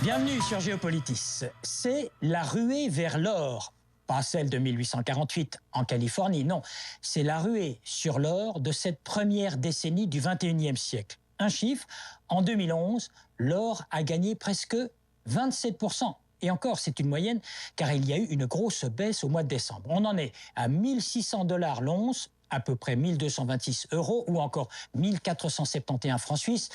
Bienvenue sur Géopolitis. C'est la ruée vers l'or. Pas celle de 1848 en Californie, non. C'est la ruée sur l'or de cette première décennie du 21e siècle. Un chiffre, en 2011, l'or a gagné presque 27%. Et encore, c'est une moyenne, car il y a eu une grosse baisse au mois de décembre. On en est à 1600 $ l'once, à peu près 1226 €, ou encore 1471 francs suisses,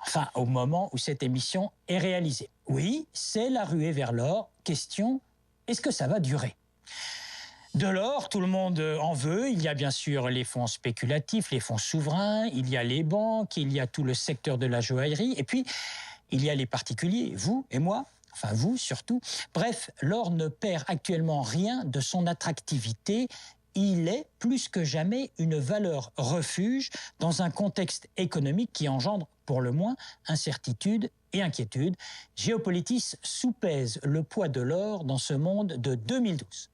enfin, au moment où cette émission est réalisée. Oui, c'est la ruée vers l'or. Question, est-ce que ça va durer ? De l'or, tout le monde en veut. Il y a bien sûr les fonds spéculatifs, les fonds souverains, il y a les banques, il y a tout le secteur de la joaillerie, et puis il y a les particuliers, vous et moi. Enfin, vous surtout. Bref, l'or ne perd actuellement rien de son attractivité. Il est plus que jamais une valeur refuge dans un contexte économique qui engendre pour le moins incertitude et inquiétude. Géopolitis soupèse le poids de l'or dans ce monde de 2012.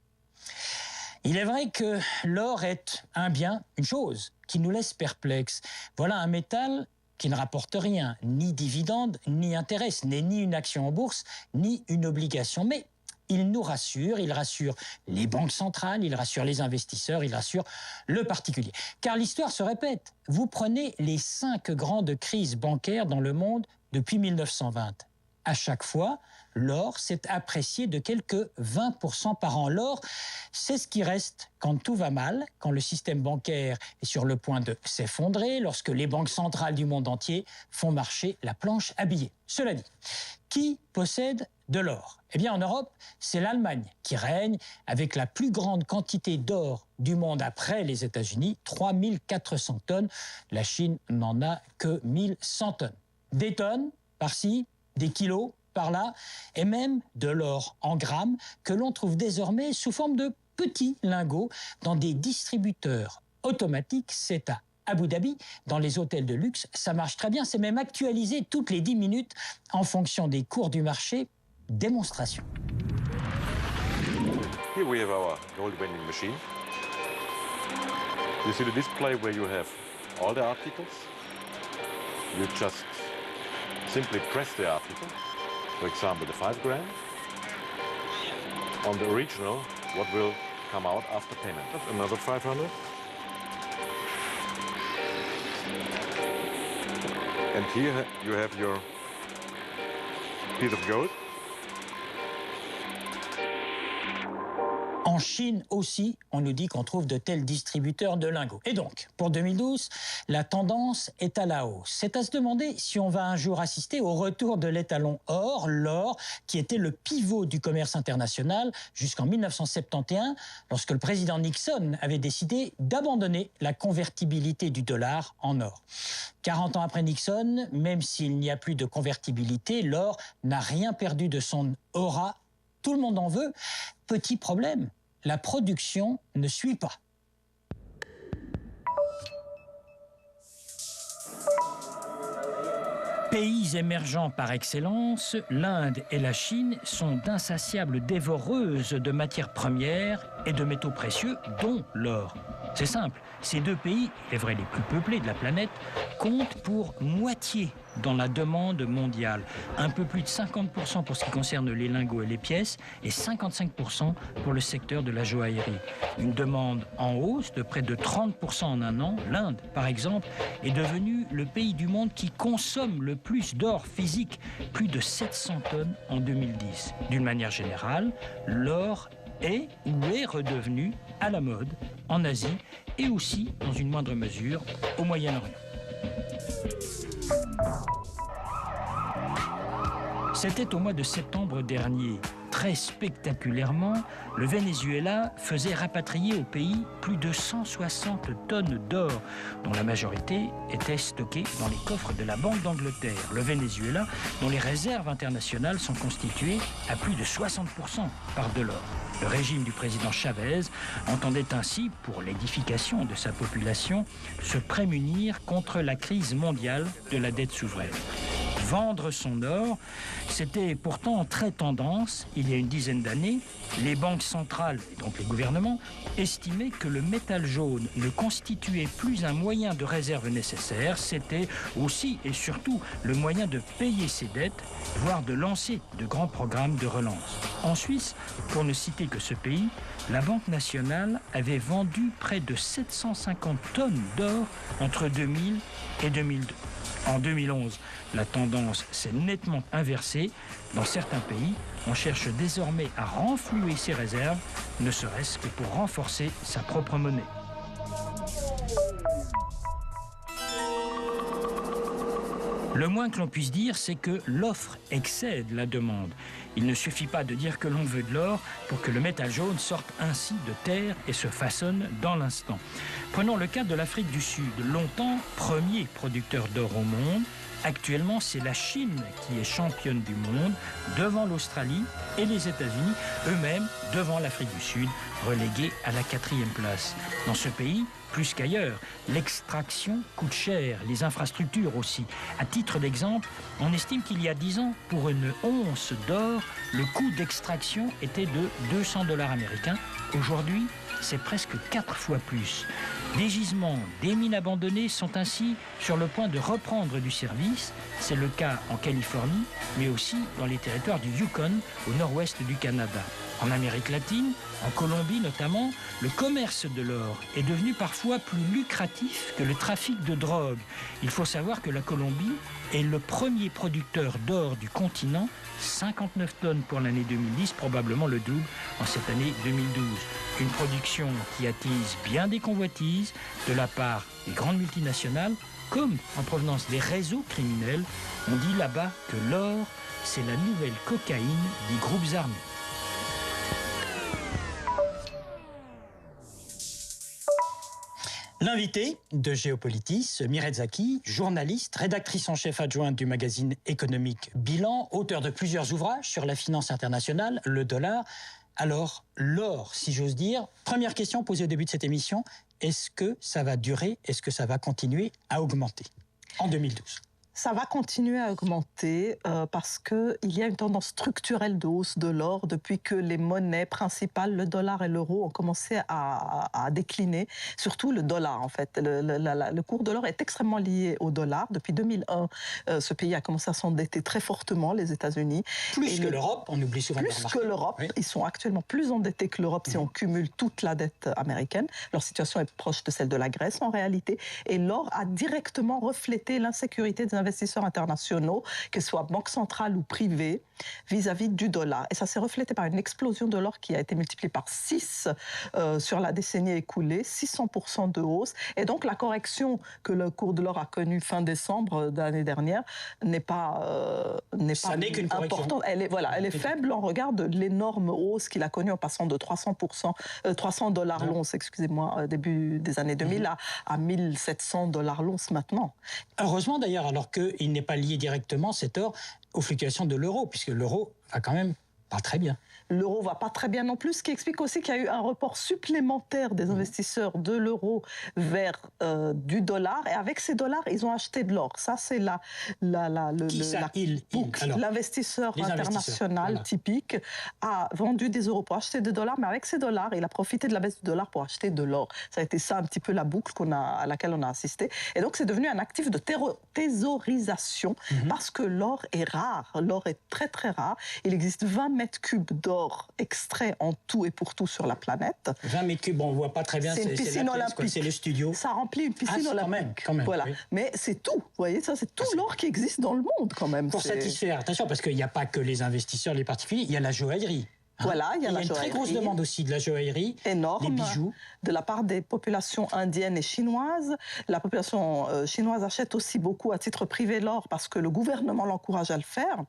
Il est vrai que l'or est un bien, une chose qui nous laisse perplexes. Voilà un métal qui ne rapporte rien, ni dividende, ni intérêt. Ce n'est ni une action en bourse, ni une obligation. Mais il nous rassure, il rassure les banques centrales, il rassure les investisseurs, il rassure le particulier. Car l'histoire se répète. Vous prenez les 5 grandes crises bancaires dans le monde depuis 1920. À chaque fois, l'or s'est apprécié de quelques 20% par an. L'or, c'est ce qui reste quand tout va mal, quand le système bancaire est sur le point de s'effondrer, lorsque les banques centrales du monde entier font marcher la planche à billets. Cela dit, qui possède de l'or ? Eh bien, en Europe, c'est l'Allemagne qui règne avec la plus grande quantité d'or du monde après les États-Unis, 3400 tonnes. La Chine n'en a que 1100 tonnes. Des tonnes par-ci, des kilos par-là, et même de l'or en grammes que l'on trouve désormais sous forme de petits lingots dans des distributeurs automatiques. C'est à Abu Dhabi, dans les hôtels de luxe, ça marche très bien. C'est même actualisé toutes les 10 minutes en fonction des cours du marché. Démonstration. Here we have our gold vending machine. You see the display where you have all the articles. You just simply press the article. For example, the 5 gram. On the original, what will come out after payment? Another 500. And here you have your piece of gold. En Chine aussi, on nous dit qu'on trouve de tels distributeurs de lingots. Et donc, pour 2012, la tendance est à la hausse. C'est à se demander si on va un jour assister au retour de l'étalon or, l'or, qui était le pivot du commerce international jusqu'en 1971, lorsque le président Nixon avait décidé d'abandonner la convertibilité du dollar en or. 40 ans après Nixon, même s'il n'y a plus de convertibilité, l'or n'a rien perdu de son aura. Tout le monde en veut. Petit problème, la production ne suit pas. Pays émergents par excellence, l'Inde et la Chine sont d'insatiables dévoreuses de matières premières et de métaux précieux, dont l'or. C'est simple, ces deux pays, il est vrai les plus peuplés de la planète, comptent pour moitié dans la demande mondiale. Un peu plus de 50% pour ce qui concerne les lingots et les pièces et 55% pour le secteur de la joaillerie. Une demande en hausse de près de 30% en un an. L'Inde, par exemple, est devenue le pays du monde qui consomme le plus d'or physique, plus de 700 tonnes en 2010. D'une manière générale, l'or est ou est redevenu à la mode en Asie et aussi, dans une moindre mesure, au Moyen-Orient. C'était au mois de septembre dernier. Très spectaculairement, le Venezuela faisait rapatrier au pays plus de 160 tonnes d'or, dont la majorité était stockée dans les coffres de la Banque d'Angleterre. Le Venezuela, dont les réserves internationales sont constituées à plus de 60% par de l'or. Le régime du président Chavez entendait ainsi, pour l'édification de sa population, se prémunir contre la crise mondiale de la dette souveraine. vendre son or. C'était pourtant très tendance. Il y a une dizaine d'années, les banques centrales, et donc les gouvernements, estimaient que le métal jaune ne constituait plus un moyen de réserve nécessaire. C'était aussi et surtout le moyen de payer ses dettes, voire de lancer de grands programmes de relance. En Suisse, pour ne citer que ce pays, la Banque nationale avait vendu près de 750 tonnes d'or entre 2000 et 2002. En 2011, la tendance s'est nettement inversée. Dans certains pays, on cherche désormais à renflouer ses réserves, ne serait-ce que pour renforcer sa propre monnaie. Le moins que l'on puisse dire, c'est que l'offre excède la demande. Il ne suffit pas de dire que l'on veut de l'or pour que le métal jaune sorte ainsi de terre et se façonne dans l'instant. Prenons le cas de l'Afrique du Sud, longtemps premier producteur d'or au monde. Actuellement, c'est la Chine qui est championne du monde, devant l'Australie et les États-Unis, eux-mêmes devant l'Afrique du Sud, relégués à la 4e place. Dans ce pays, plus qu'ailleurs, l'extraction coûte cher, les infrastructures aussi. À titre d'exemple, on estime qu'il y a 10 ans, pour une once d'or, le coût d'extraction était de $200 américains. Aujourd'hui, c'est presque 4 fois plus. Des gisements, des mines abandonnées sont ainsi sur le point de reprendre du service. C'est le cas en Californie, mais aussi dans les territoires du Yukon, au nord-ouest du Canada. En Amérique latine, en Colombie notamment, le commerce de l'or est devenu parfois plus lucratif que le trafic de drogue. Il faut savoir que la Colombie est le premier producteur d'or du continent, 59 tonnes pour l'année 2010, probablement le double en cette année 2012. Une production qui attise bien des convoitises de la part des grandes multinationales, comme en provenance des réseaux criminels. On dit là-bas que l'or, c'est la nouvelle cocaïne des groupes armés. L'invité de Géopolitis, Mireille Zaki, journaliste, rédactrice en chef adjointe du magazine économique Bilan, auteur de plusieurs ouvrages sur la finance internationale, le dollar. Alors, l'or, si j'ose dire. Première question posée au début de cette émission, est-ce que ça va durer, est-ce que ça va continuer à augmenter en 2012 ? Ça va continuer à augmenter parce qu'il y a une tendance structurelle de hausse de l'or depuis que les monnaies principales, le dollar et l'euro, ont commencé à décliner. Surtout le dollar, en fait. Le cours de l'or est extrêmement lié au dollar. Depuis 2001, ce pays a commencé à s'endetter très fortement, les États-Unis. Plus que l'Europe, on oublie souvent de le remarquer. Plus que l'Europe. Oui. Ils sont actuellement plus endettés que l'Europe si on cumule toute la dette américaine. Leur situation est proche de celle de la Grèce, en réalité. Et l'or a directement reflété l'insécurité des investisseurs internationaux, qu'ils soient banques centrales ou privées, vis-à-vis du dollar. Et ça s'est reflété par une explosion de l'or qui a été multipliée par 6 sur la décennie écoulée, 600% de hausse. Et donc la correction que le cours de l'or a connue fin décembre de l'année dernière n'est pas importante. Elle est faible en regard de l'énorme hausse qu'il a connue en passant de 300%, $300 l'once, excusez-moi, début des années 2000 à $1,700 l'once maintenant. Heureusement d'ailleurs, alors qu'il n'est pas lié directement, cet or, aux fluctuations de l'euro, puisque l'euro va quand même pas très bien. L'euro va pas très bien non plus, ce qui explique aussi qu'il y a eu un report supplémentaire des investisseurs de l'euro vers du dollar. Et avec ces dollars, ils ont acheté de l'or. Ça, c'est l'investisseur international typique a vendu des euros pour acheter des dollars, mais avec ces dollars, il a profité de la baisse du dollar pour acheter de l'or. Ça a été ça un petit peu la boucle à laquelle on a assisté. Et donc, c'est devenu un actif de thésaurisation parce que l'or est rare. L'or est très, très rare. Il existe 20 mètres cubes d'or extrait en tout et pour tout sur la planète. 20 mètres cubes, on ne voit pas très bien, c'est une piscine olympique. C'est le studio. Ça remplit une piscine olympique. Quand même, voilà. Oui. Mais c'est tout, vous voyez, ça c'est tout l'or qui existe dans le monde quand même. Pour satisfaire, attention, parce qu'il n'y a pas que les investisseurs, les particuliers, il y a la joaillerie. Voilà, il y a une très grosse demande aussi de la joaillerie, énorme, des bijoux. De la part des populations indiennes et chinoises. La population chinoise achète aussi beaucoup à titre privé l'or parce que le gouvernement l'encourage à le faire.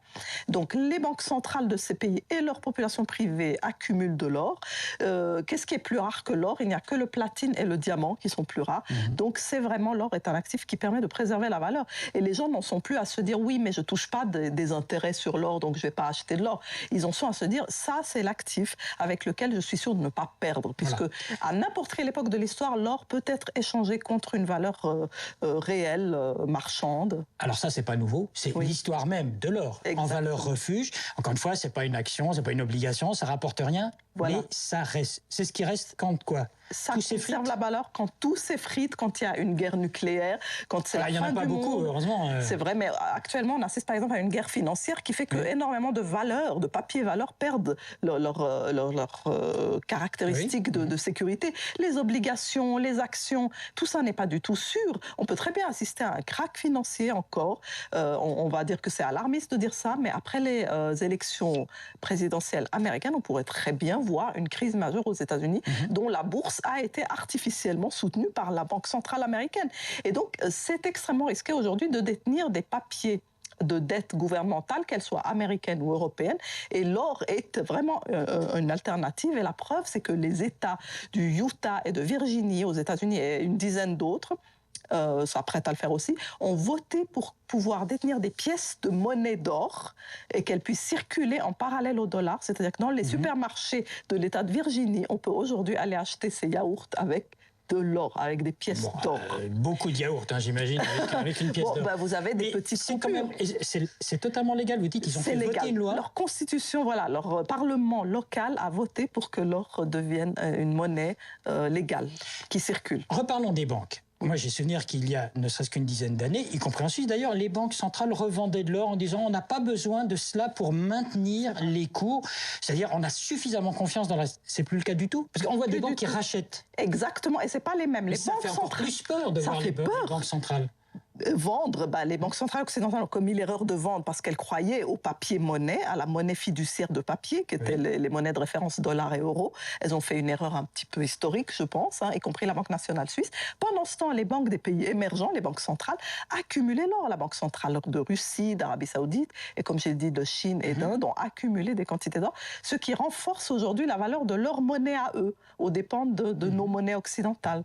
Donc les banques centrales de ces pays et leur population privée accumulent de l'or. Qu'est-ce qui est plus rare que l'or ? Il n'y a que le platine et le diamant qui sont plus rares. Donc c'est vraiment, l'or est un actif qui permet de préserver la valeur. Et les gens n'en sont plus à se dire oui, mais je touche pas des intérêts sur l'or, donc je vais pas acheter de l'or. Ils en sont à se dire ça, c'est c'est l'actif avec lequel je suis sûr de ne pas perdre, puisque à n'importe quelle époque de l'histoire, l'or peut être échangé contre une valeur réelle, marchande. Alors ça, c'est pas nouveau, c'est l'histoire même de l'or en valeur refuge. Encore une fois, c'est pas une action, c'est pas une obligation, ça rapporte rien, mais ça reste. C'est ce qui reste quand quoi? Ça conserve la valeur quand tout s'effrite, quand il y a une guerre nucléaire, quand c'est la fin du monde. Il n'y en a pas beaucoup, heureusement. C'est vrai, mais actuellement, on assiste par exemple à une guerre financière qui fait que énormément de valeurs, de papiers valeurs perdent leurs caractéristiques de sécurité. Les obligations, les actions, tout ça n'est pas du tout sûr. On peut très bien assister à un krach financier encore. On va dire que c'est alarmiste de dire ça, mais après les élections présidentielles américaines, on pourrait très bien voir une crise majeure aux États-Unis dont la bourse a été artificiellement soutenue par la Banque centrale américaine. Et donc, c'est extrêmement risqué aujourd'hui de détenir des papiers de dette gouvernementale, qu'elle soit américaine ou européenne. Et l'or est vraiment une alternative. Et la preuve, c'est que les États du Utah et de Virginie aux États-Unis et une dizaine d'autres s'apprêtent à le faire aussi, ont voté pour pouvoir détenir des pièces de monnaie d'or et qu'elles puissent circuler en parallèle au dollar. C'est-à-dire que dans les supermarchés de l'État de Virginie, on peut aujourd'hui aller acheter ces yaourts avec de l'or, avec des pièces d'or. Beaucoup de yaourts, j'imagine, avec une pièce d'or. Vous avez des petites coupures. C'est totalement légal, vous dites qu'ils ont fait voter une loi. Leur constitution, leur parlement local a voté pour que l'or devienne une monnaie légale, qui circule. Reparlons des banques. Moi, j'ai souvenir qu'il y a ne serait-ce qu'une dizaine d'années, y compris en Suisse d'ailleurs, les banques centrales revendaient de l'or en disant on n'a pas besoin de cela pour maintenir les cours. C'est-à-dire on a suffisamment confiance dans la... C'est plus le cas du tout. Parce qu'on voit des banques qui rachètent. Exactement, et c'est pas les mêmes. Les banques centrales. Ça fait encore plus peur de voir les banques centrales. Vendre, les banques centrales occidentales ont commis l'erreur de vendre parce qu'elles croyaient au papier-monnaie, à la monnaie fiduciaire de papier, qui étaient les monnaies de référence dollars et euros. Elles ont fait une erreur un petit peu historique, je pense, y compris la Banque nationale suisse. Pendant ce temps, les banques des pays émergents, les banques centrales, accumulaient l'or. La Banque centrale de Russie, d'Arabie Saoudite, et comme j'ai dit, de Chine et d'Inde, ont accumulé des quantités d'or, ce qui renforce aujourd'hui la valeur de leur monnaie à eux, aux dépens de nos monnaies occidentales.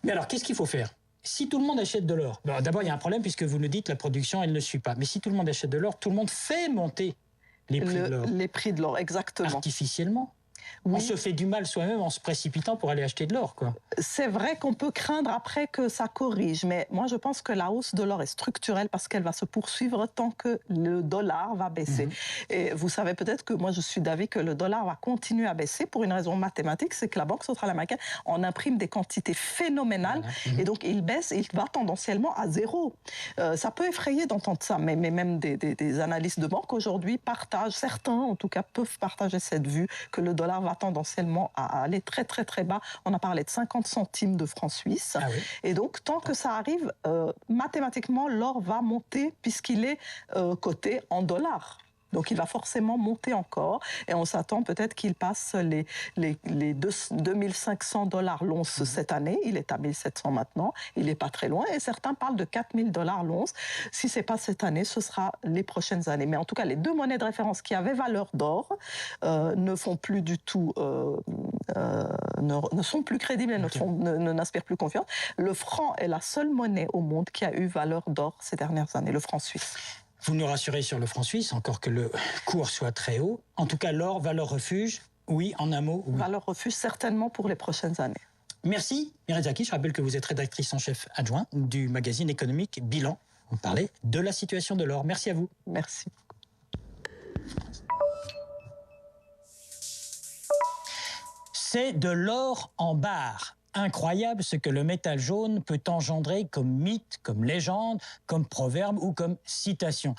Mais alors, qu'est-ce qu'il faut faire ? Si tout le monde achète de l'or, d'abord il y a un problème puisque vous nous dites la production elle ne suit pas. Mais si tout le monde achète de l'or, tout le monde fait monter les prix de l'or. Les prix de l'or, exactement. Artificiellement. Oui. On se fait du mal soi-même en se précipitant pour aller acheter de l'or, quoi. C'est vrai qu'on peut craindre après que ça corrige, mais moi je pense que la hausse de l'or est structurelle parce qu'elle va se poursuivre tant que le dollar va baisser. Et vous savez peut-être que moi je suis d'avis que le dollar va continuer à baisser pour une raison mathématique, c'est que la Banque centrale américaine en imprime des quantités phénoménales et donc il baisse, il va tendanciellement à zéro. Ça peut effrayer d'entendre ça, mais même des analystes de banque aujourd'hui partagent, certains en tout cas peuvent partager cette vue que le dollar va tendanciellement à aller très très très bas. On a parlé de 50 centimes de francs suisses. Ah oui. Et donc, tant que ça arrive, mathématiquement, l'or va monter puisqu'il est coté en dollars. Donc, il va forcément monter encore. Et on s'attend peut-être qu'il passe les 2500 $ l'once cette année. Il est à 1700 maintenant. Il n'est pas très loin. Et certains parlent de 4000 $ l'once. Si ce n'est pas cette année, ce sera les prochaines années. Mais en tout cas, les deux monnaies de référence qui avaient valeur d'or ne font plus du tout... ne sont plus crédibles et n'inspirent plus confiance. Le franc est la seule monnaie au monde qui a eu valeur d'or ces dernières années, le franc suisse. Vous nous rassurez sur le franc suisse, encore que le cours soit très haut. En tout cas, l'or, valeur refuge, oui, en un mot, oui. Valeur refuge, certainement pour les prochaines années. Merci, Mireille Zaki. Je rappelle que vous êtes rédactrice en chef adjoint du magazine économique Bilan. On parlait de la situation de l'or. Merci à vous. Merci. C'est de l'or en barre. Incroyable ce que le métal jaune peut engendrer comme mythe, comme légende, comme proverbe ou comme citation.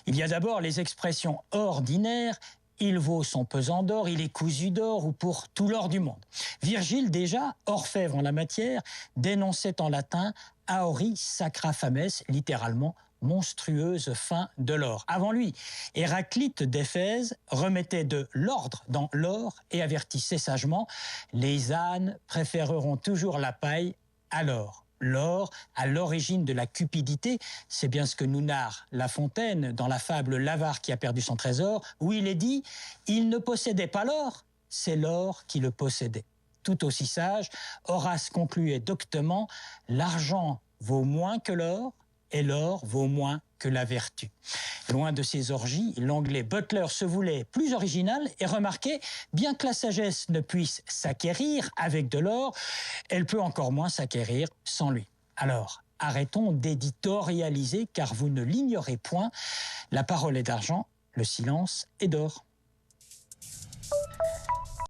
Il y a d'abord les expressions ordinaires. Il vaut son pesant d'or, il est cousu d'or ou pour tout l'or du monde. Virgile, déjà, orfèvre en la matière, dénonçait en latin « auri sacra fames », littéralement « monstrueuse fin de l'or ». Avant lui, Héraclite d'Éphèse remettait de l'ordre dans l'or et avertissait sagement « les ânes préféreront toujours la paille à l'or ». L'or, à l'origine de la cupidité, c'est bien ce que nous narre La Fontaine dans la fable L'avare qui a perdu son trésor, où il est dit « il ne possédait pas l'or, c'est l'or qui le possédait ». Tout aussi sage, Horace concluait doctement « l'argent vaut moins que l'or et l'or vaut moins que la vertu. Loin de ces orgies, l'anglais Butler se voulait plus original et remarquait, bien que la sagesse ne puisse s'acquérir avec de l'or, elle peut encore moins s'acquérir sans lui. Alors, arrêtons d'éditorialiser car vous ne l'ignorez point, la parole est d'argent, le silence est d'or.